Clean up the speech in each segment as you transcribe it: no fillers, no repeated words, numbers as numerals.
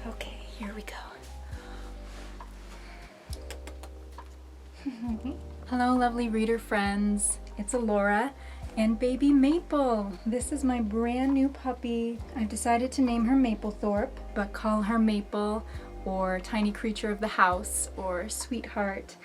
Okay, here we go. Hello, lovely reader friends. It's Alora and baby Maple. This is my brand new puppy. I've decided to name her Maplethorpe, but call her Maple or Tiny Creature of the House or Sweetheart.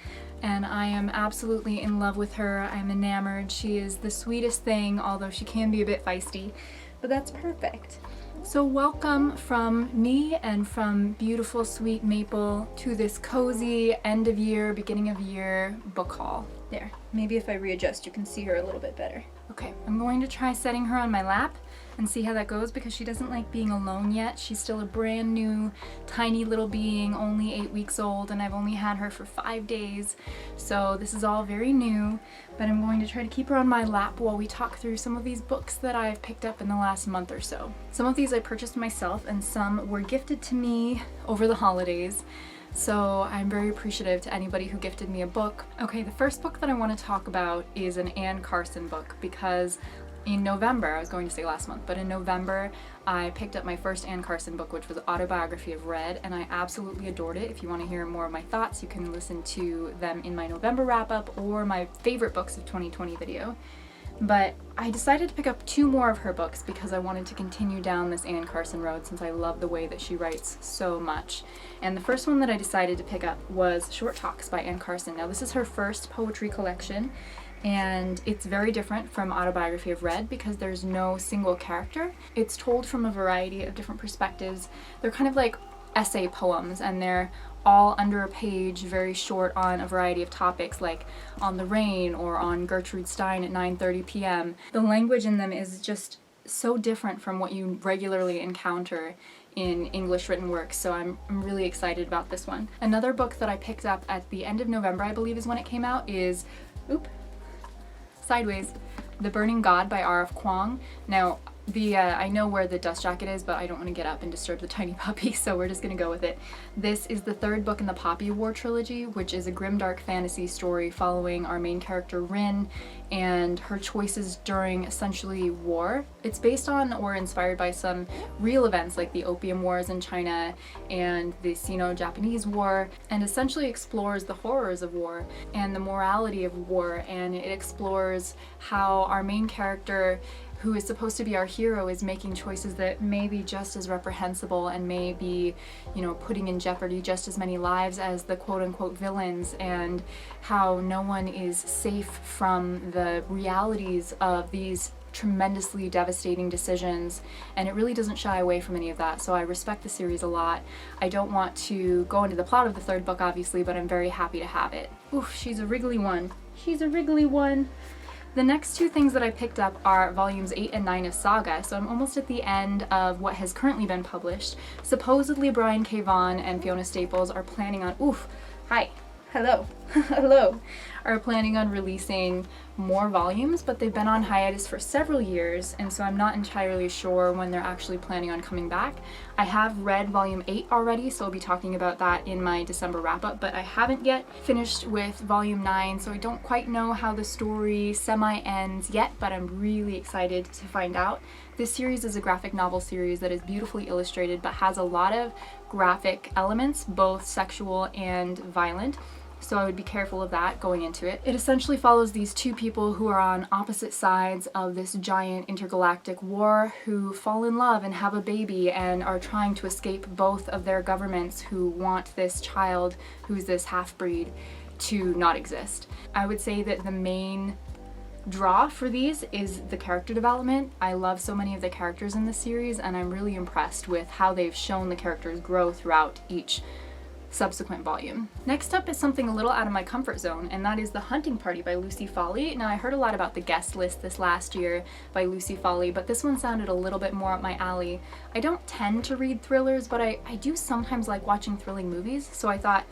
And I am absolutely in love with her. I'm enamored. She is the sweetest thing, although she can be a bit feisty, but that's perfect. So welcome from me and from beautiful sweet Maple to this cozy end of year, beginning of year book haul. There, maybe if I readjust you can see her a little bit better. Okay, I'm going to try setting her on my lap and see how that goes because she doesn't like being alone yet. She's still a brand new, tiny little being, only 8 weeks old, and I've only had her for 5 days. So this is all very new, but I'm going to try to keep her on my lap while we talk through some of these books that I've picked up in the last month or so. Some of these I purchased myself and some were gifted to me over the holidays. So I'm very appreciative to anybody who gifted me a book. Okay, the first book that I want to talk about is an Anne Carson book because in November, I was going to say last month, but in November I picked up my first Anne Carson book, which was Autobiography of Red, and I absolutely adored it. If you want to hear more of my thoughts, you can listen to them in my November wrap-up or my favorite books of 2020 video. But I decided to pick up 2 more of her books because I wanted to continue down this Anne Carson road since I love the way that she writes so much. And the first one that I decided to pick up was Short Talks by Anne Carson. Now this is her first poetry collection, and it's very different from Autobiography of Red because there's no single character. It's told from a variety of different perspectives. They're kind of like essay poems, and they're all under a page, very short, on a variety of topics like on the rain or on Gertrude Stein at 9:30 p.m. The language in them is just so different from what you regularly encounter in English written works, so I'm really excited about this one. Another book that I picked up at the end of November, I believe is when it came out, is Sideways, The Burning God by R.F. Kuang. Now, I know where the dust jacket is, but I don't want to get up and disturb the tiny puppy, so we're just going to go with it. This is the 3rd book in the Poppy War trilogy, which is a grimdark fantasy story following our main character Rin and her choices during essentially war. It's based on or inspired by some real events like the Opium Wars in China and the Sino-Japanese War, and essentially explores the horrors of war and the morality of war, and it explores how our main character, who is supposed to be our hero, is making choices that may be just as reprehensible and may be, putting in jeopardy just as many lives as the quote-unquote villains, and how no one is safe from the realities of these tremendously devastating decisions, and it really doesn't shy away from any of that, so I respect the series a lot. I don't want to go into the plot of the 3rd book, obviously, but I'm very happy to have it. Oof, she's a wriggly one. She's a wriggly one. The next 2 things that I picked up are volumes 8 and 9 of Saga, so I'm almost at the end of what has currently been published. Supposedly Brian K. Vaughan and Fiona Staples are planning on, hello, are planning on releasing more volumes, but they've been on hiatus for several years, and so I'm not entirely sure when they're actually planning on coming back. I have read volume 8 already, so I'll be talking about that in my December wrap-up, but I haven't yet finished with volume 9, so I don't quite know how the story semi-ends yet, but I'm really excited to find out. This series is a graphic novel series that is beautifully illustrated, but has a lot of graphic elements, both sexual and violent. So I would be careful of that going into it. It essentially follows these 2 people who are on opposite sides of this giant intergalactic war, who fall in love and have a baby and are trying to escape both of their governments who want this child, who's this half-breed, to not exist. I would say that the main draw for these is the character development. I love so many of the characters in this series, and I'm really impressed with how they've shown the characters grow throughout each subsequent volume. Next up is something a little out of my comfort zone, and that is The Hunting Party by Lucy Foley. Now, I heard a lot about The Guest List this last year by Lucy Foley, but this one sounded a little bit more up my alley. I don't tend to read thrillers, but I do sometimes like watching thrilling movies, so I thought,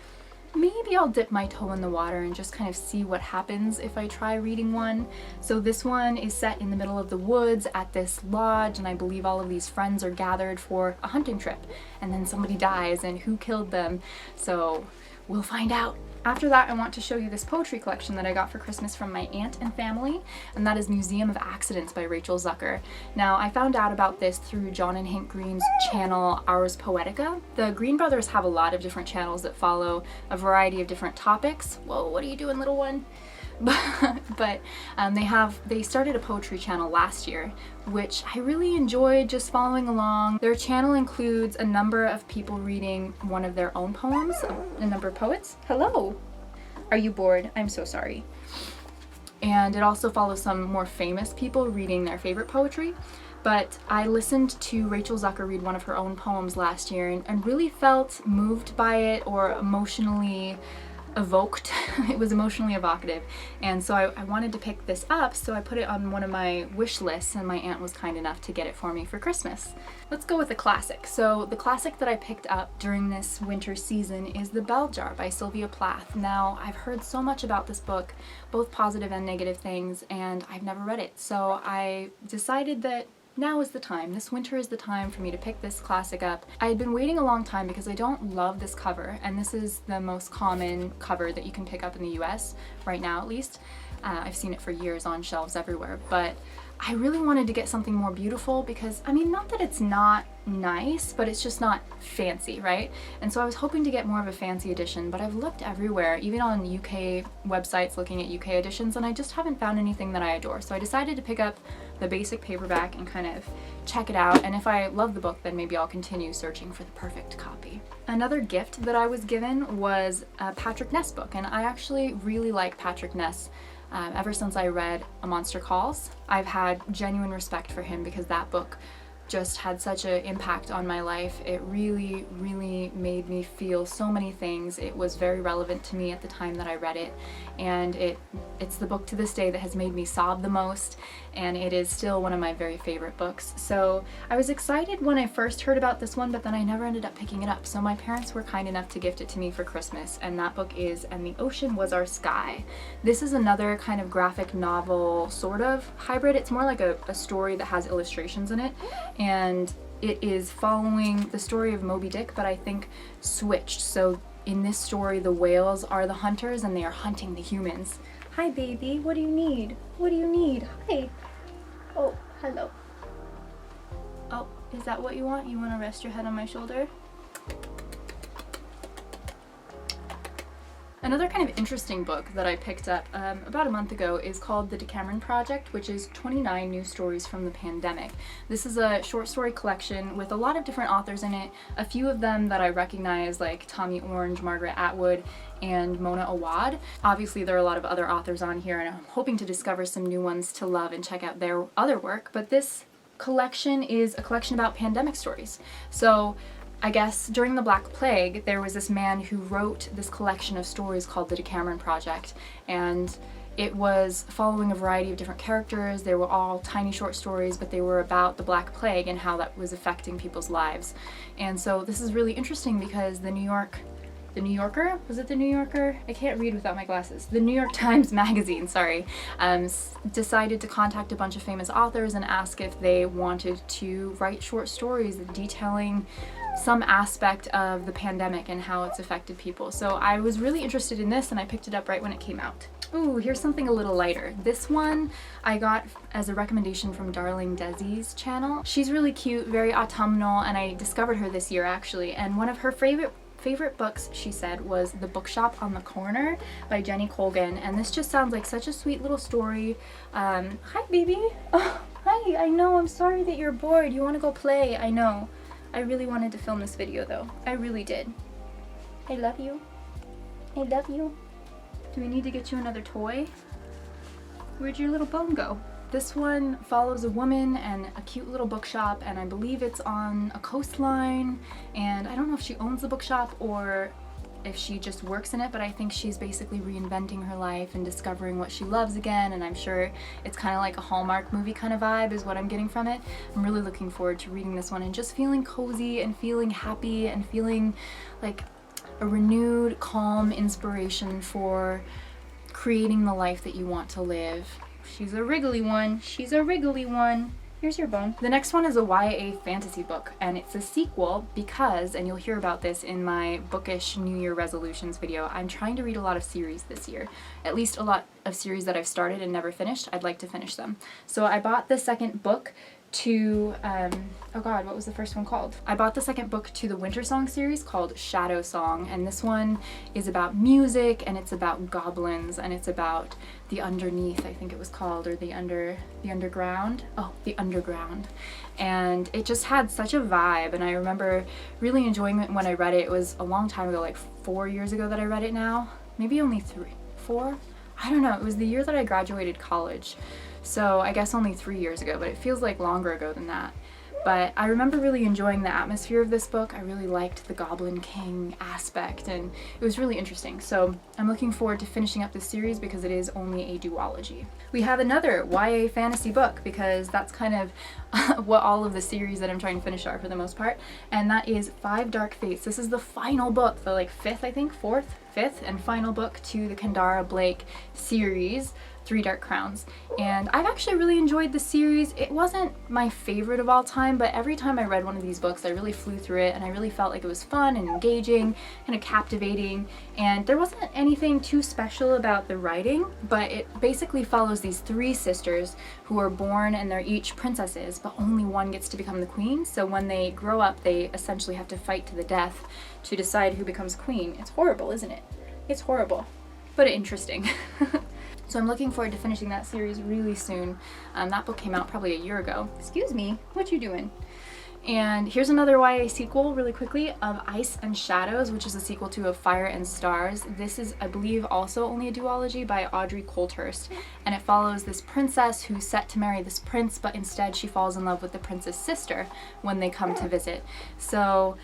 maybe I'll dip my toe in the water and just kind of see what happens if I try reading one. So this one is set in the middle of the woods at this lodge, and I believe all of these friends are gathered for a hunting trip, and then somebody dies, and who killed them? So We'll find out. After that, I want to show you this poetry collection that I got for Christmas from my aunt and family, and that is Museum of Accidents by Rachel Zucker. Now, I found out about this through John and Hank Green's channel, Ars Poetica. The Green brothers have a lot of different channels that follow a variety of different topics. Whoa, what are you doing, little one? But they started a poetry channel last year, which I really enjoyed just following along. Their channel includes a number of people reading one of their own poems, a number of poets. Hello! Are you bored? I'm so sorry. And it also follows some more famous people reading their favorite poetry. But I listened to Rachel Zucker read one of her own poems last year and really felt moved by it, or emotionally evoked. It was emotionally evocative, and so I wanted to pick this up, so I put it on one of my wish lists, and my aunt was kind enough to get it for me for Christmas. Let's go with the classic. So the classic that I picked up during this winter season is The Bell Jar by Sylvia Plath. Now, I've heard so much about this book, both positive and negative things, and I've never read it, so I decided that now is the time. This winter is the time for me to pick this classic up. I had been waiting a long time because I don't love this cover, and this is the most common cover that you can pick up in the US, right now at least. I've seen it for years on shelves everywhere, but I really wanted to get something more beautiful because, I mean, not that it's not nice, but it's just not fancy, right? And so I was hoping to get more of a fancy edition, but I've looked everywhere, even on UK websites looking at UK editions, and I just haven't found anything that I adore. So I decided to pick up the basic paperback and kind of check it out, and if I love the book, then maybe I'll continue searching for the perfect copy. Another gift that I was given was a Patrick Ness book, and I actually really like Patrick Ness. Ever since I read A Monster Calls, I've had genuine respect for him because that book just had such an impact on my life. It really, really made me feel so many things. It was very relevant to me at the time that I read it, and it's the book to this day that has made me sob the most, and it is still one of my very favorite books. So I was excited when I first heard about this one, but then I never ended up picking it up. So my parents were kind enough to gift it to me for Christmas, and that book is And the Ocean Was Our Sky. This is another kind of graphic novel sort of hybrid. It's more like a story that has illustrations in it, and it is following the story of Moby Dick, but I think switched. So in this story, the whales are the hunters and they are hunting the humans. Hi baby, what do you need? What do you need? Hi. Oh, hello. Oh, is that what you want? You want to rest your head on my shoulder? Another kind of interesting book that I picked up about a month ago is called The Decameron Project, which is 29 new stories from the pandemic. This is a short story collection with a lot of different authors in it, a few of them that I recognize like Tommy Orange, Margaret Atwood, and Mona Awad. Obviously there are a lot of other authors on here, and I'm hoping to discover some new ones to love and check out their other work, but this collection is a collection about pandemic stories. So I guess during the Black Plague, there was this man who wrote this collection of stories called The Decameron Project, and it was following a variety of different characters. They were all tiny short stories, but they were about the Black Plague and how that was affecting people's lives. And so this is really interesting because the New Yorker? Was it the New Yorker? I can't read without my glasses. The New York Times Magazine, sorry, decided to contact a bunch of famous authors and ask if they wanted to write short stories detailing some aspect of the pandemic and how it's affected people. So I was really interested in this, and I picked it up right when it came out. Ooh, here's something a little lighter. This one I got as a recommendation from Darling Desi's channel. She's really cute, very autumnal, and I discovered her this year actually, and one of her favorite books, she said, was The Bookshop on the Corner by Jenny Colgan, and this just sounds like such a sweet little story. Hi baby. Oh, hi, I know, I'm sorry that you're bored. You want to go play, I know. I really wanted to film this video though. I really did. I love you. I love you. Do we need to get you another toy? Where'd your little bone go? This one follows a woman and a cute little bookshop, and I believe it's on a coastline, and I don't know if she owns the bookshop or if she just works in it, but I think she's basically reinventing her life and discovering what she loves again, and I'm sure it's kind of like a Hallmark movie kind of vibe is what I'm getting from it. I'm really looking forward to reading this one and just feeling cozy and feeling happy and feeling like a renewed, calm inspiration for creating the life that you want to live. She's a wriggly one. She's a wriggly one. Here's your bone. The next one is a YA fantasy book, and it's a sequel because, and you'll hear about this in my bookish New Year resolutions video, I'm trying to read a lot of series this year. At least a lot of series that I've started and never finished. I'd like to finish them. So I bought the second book to, oh god, what was the first one called? I bought the second book to the Winter Song series called Shadow Song, and this one is about music, and it's about goblins, and it's about the underneath, I think it was called, or the underground. Oh, the underground. And it just had such a vibe, and I remember really enjoying it when I read it. It was a long time ago, like 4 years ago that I read it now. Maybe only 4? I don't know. It was the year that I graduated college. So I guess only 3 years ago, but it feels like longer ago than that. But I remember really enjoying the atmosphere of this book. I really liked the Goblin King aspect, and it was really interesting. So I'm looking forward to finishing up this series because it is only a duology. We have another YA fantasy book because that's kind of what all of the series that I'm trying to finish are for the most part, and that is Five Dark Fates. This is the final book, the fifth and final book to the Kendara Blake series, Three Dark Crowns. And I've actually really enjoyed the series. It wasn't my favorite of all time, but every time I read one of these books, I really flew through it, and I really felt like it was fun and engaging, kind of captivating, and there wasn't anything too special about the writing, but it basically follows these three sisters who are born, and they're each princesses, but only one gets to become the queen. So when they grow up, they essentially have to fight to the death to decide who becomes queen. It's horrible, isn't it? It's horrible, but interesting. So I'm looking forward to finishing that series really soon. That book came out probably a year ago. Excuse me, what you doing? And here's another YA sequel really quickly of Ice and Shadows, which is a sequel to Of Fire and Stars. This is, I believe, also only a duology by Audrey Coulthurst, and it follows this princess who's set to marry this prince, but instead she falls in love with the prince's sister when they come to visit. So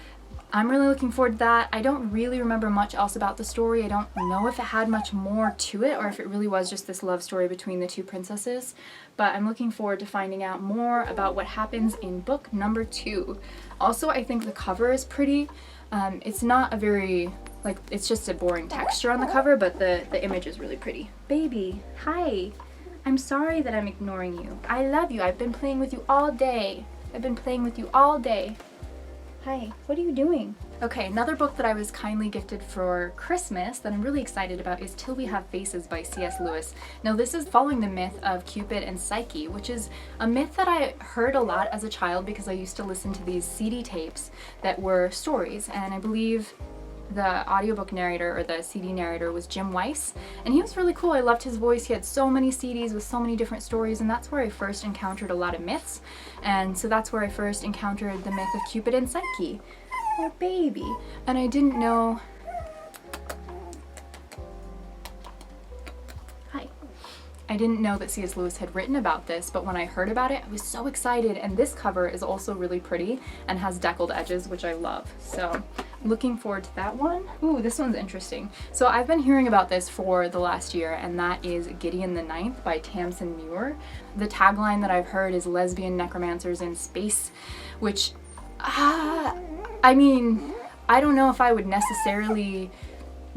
I'm really looking forward to that. I don't really remember much else about the story. I don't know if it had much more to it or if it really was just this love story between the two princesses, but I'm looking forward to finding out more about what happens in book number 2. Also, I think the cover is pretty. It's not a very, it's just a boring texture on the cover, but the image is really pretty. Baby, hi. I'm sorry that I'm ignoring you. I love you. I've been playing with you all day. Hi, what are you doing? Okay, another book that I was kindly gifted for Christmas that I'm really excited about is Till We Have Faces by C.S. Lewis. Now this is following the myth of Cupid and Psyche, which is a myth that I heard a lot as a child because I used to listen to these CD tapes that were stories, and I believe the audiobook narrator or the CD narrator was Jim Weiss, and he was really cool. I loved his voice. He had so many CDs with so many different stories, and that's where I first encountered a lot of myths, and so that's where I first encountered the myth of Cupid and Psyche. Oh baby. And I didn't know I didn't know that C.S. Lewis had written about this, but when I heard about it, I was so excited, and this cover is also really pretty and has deckled edges, which I love. So looking forward to that one. Ooh, this one's interesting. So I've been hearing about this for the last year, and that is Gideon the Ninth by Tamsin Muir. The tagline that I've heard is lesbian necromancers in space, which, I mean, I don't know if I would necessarily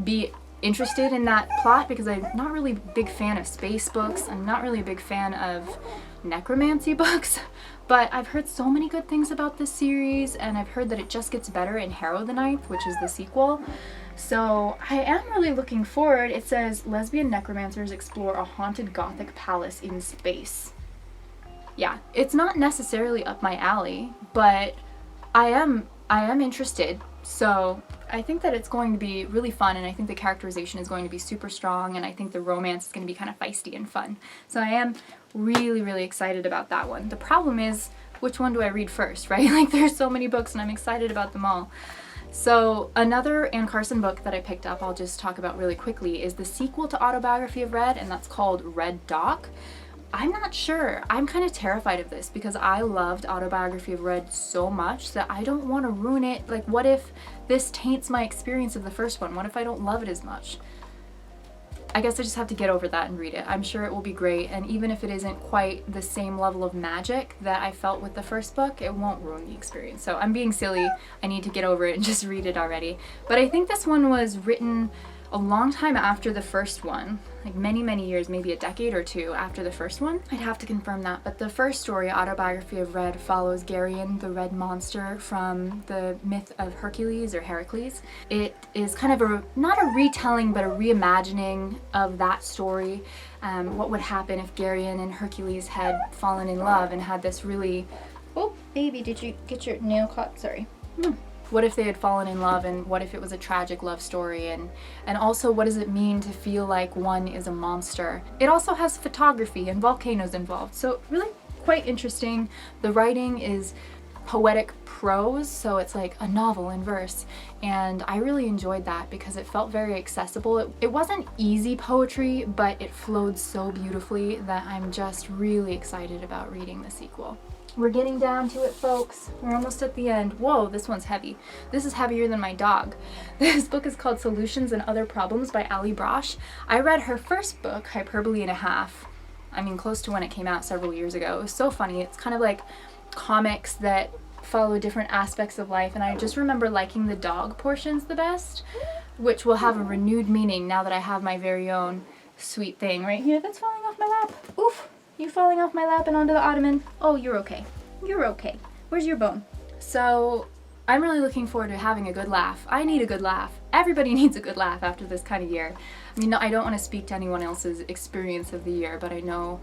be interested in that plot because I'm not really a big fan of space books. I'm not really a big fan of necromancy books, but I've heard so many good things about this series, and I've heard that it just gets better in Harrow the Ninth, which is the sequel. So I am really looking forward. It says lesbian necromancers explore a haunted Gothic palace in space. Yeah, it's not necessarily up my alley, but I am interested. So I think that it's going to be really fun, and I think the characterization is going to be super strong, and I think the romance is going to be kind of feisty and fun. So I am really, really excited about that one. The problem is, which one do I read first, right? Like, there's so many books and I'm excited about them all. So another Anne Carson book that I picked up, I'll just talk about really quickly, is the sequel to Autobiography of Red, and that's called Red Doc. I'm not sure. I'm kind of terrified of this because I loved Autobiography of Red so much that I don't want to ruin it. Like, what if this taints my experience of the first one? What if I don't love it as much? I guess I just have to get over that and read it. I'm sure it will be great, and even if it isn't quite the same level of magic that I felt with the first book, it won't ruin the experience. So I'm being silly. I need to get over it and just read it already. But I think this one was written a long time after the first one, like many years, maybe a decade or two after the first one. I'd have to confirm that, but the first story, Autobiography of Red, follows Geryon, the red monster from the myth of Hercules or Heracles. It is kind of not a retelling, but a reimagining of that story. What would happen if Geryon and Hercules had fallen in love and had this really... Oh, baby, did you get your nail caught? Sorry. What if they had fallen in love, and what if it was a tragic love story, and also what does it mean to feel like one is a monster? It also has photography and volcanoes involved, so really quite interesting. The writing is poetic prose, so it's like a novel in verse, and I really enjoyed that because it felt very accessible. It wasn't easy poetry, but it flowed so beautifully that I'm just really excited about reading the sequel. We're getting down to it, folks. We're almost at the end. Whoa, this one's heavy. This is heavier than my dog. This book is called Solutions and Other Problems by Ali Brosh. I read her first book, Hyperbole and a Half. I mean, close to when it came out several years ago. It was so funny. It's kind of like comics that follow different aspects of life, and I just remember liking the dog portions the best, which will have a renewed meaning now that I have my very own sweet thing right here that's falling off my lap. Oof! You falling off my lap and onto the ottoman. Oh, you're okay. You're okay. Where's your bone? So I'm really looking forward to having a good laugh. I need a good laugh. Everybody needs a good laugh after this kind of year. I mean, I don't want to speak to anyone else's experience of the year, but I know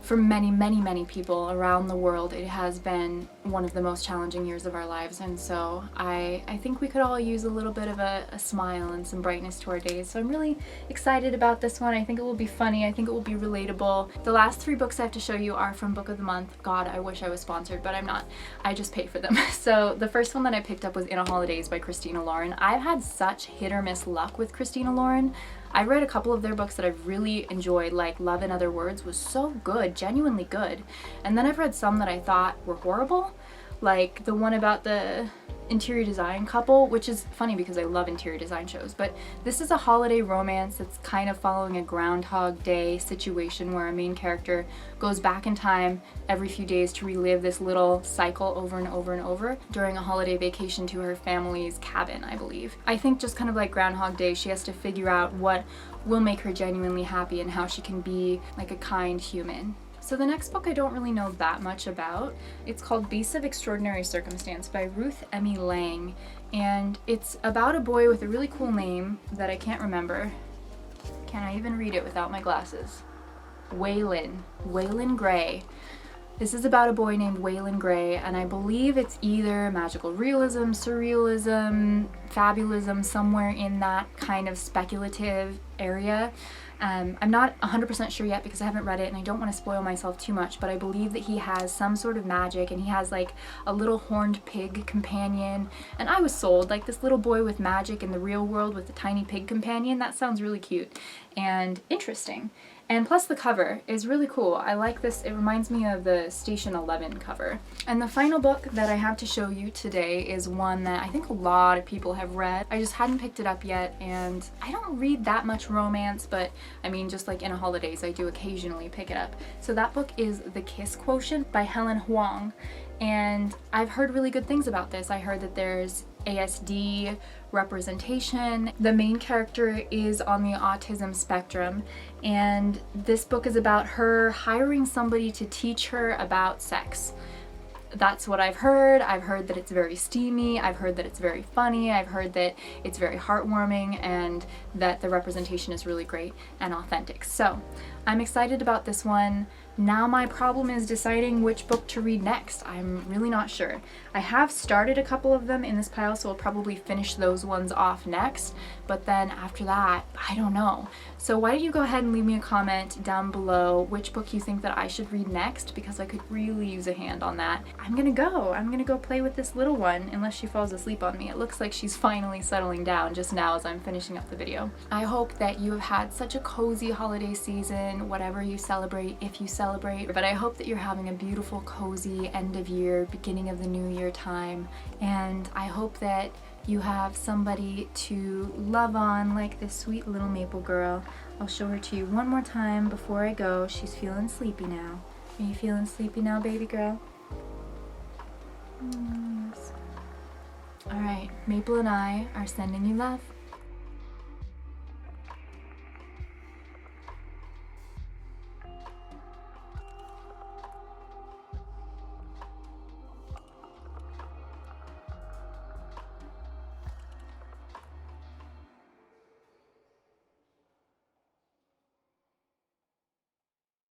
for many people around the world, it has been one of the most challenging years of our lives, and so I think we could all use a little bit of a smile and some brightness to our days. So I'm really excited about this one. I think it will be funny. I think it will be relatable. The last 3 books I have to show you are from Book of the Month. God, I wish I was sponsored, but I'm not. I just pay for them. So the first one that I picked up was In a Holidays by Christina Lauren. I've had such hit or miss luck with Christina Lauren. I read a couple of their books that I've really enjoyed, like Love in Other Words was so good, genuinely good. And then I've read some that I thought were horrible, like the one about the interior design couple, which is funny because I love interior design shows, but this is a holiday romance that's kind of following a Groundhog Day situation where a main character goes back in time every few days to relive this little cycle over and over during a holiday vacation to her family's cabin, I believe. I think just kind of like Groundhog Day, she has to figure out what will make her genuinely happy and how she can be like a kind human. So the next book I don't really know that much about. It's called Beasts of Extraordinary Circumstance by Ruth Emmy Lang, and it's about a boy with a really cool name that I can't remember. Can I even read it without my glasses? Waylon Gray. This is about a boy named Waylon Gray, and I believe it's either magical realism, surrealism, fabulism, somewhere in that kind of speculative area. I'm not 100% sure yet because I haven't read it and I don't want to spoil myself too much, but I believe that he has some sort of magic and he has like a little horned pig companion, and I was sold. Like, this little boy with magic in the real world with a tiny pig companion, that sounds really cute and interesting. And plus the cover is really cool. I like this. It reminds me of the Station 11 cover. And the final book that I have to show you today is one that I think a lot of people have read. I just hadn't picked it up yet, and I don't read that much romance, but I mean, just like In a Holidays, I do occasionally pick it up. So that book is The Kiss Quotient by Helen Huang. And I've heard really good things about this. I heard that there's ASD representation. The main character is on the autism spectrum, and this book is about her hiring somebody to teach her about sex. That's what I've heard. I've heard that it's very steamy. I've heard that it's very funny. I've heard that it's very heartwarming and that the representation is really great and authentic. So I'm excited about this one. Now my problem is deciding which book to read next. I'm really not sure. I have started a couple of them in this pile, so I'll probably finish those ones off next, but then after that, I don't know. So why don't you go ahead and leave me a comment down below which book you think that I should read next, because I could really use a hand on that. I'm gonna go play with this little one unless she falls asleep on me. It looks like she's finally settling down just now as I'm finishing up the video. I hope that you have had such a cozy holiday season, whatever you celebrate, if you celebrate, but I hope that you're having a beautiful, cozy end of year, beginning of the new year time, and I hope that you have somebody to love on like this sweet little maple girl. I'll show her to you one more time before I go. She's feeling sleepy now. Are you feeling sleepy now, baby girl? Yes. Alright, Maple and I are sending you love.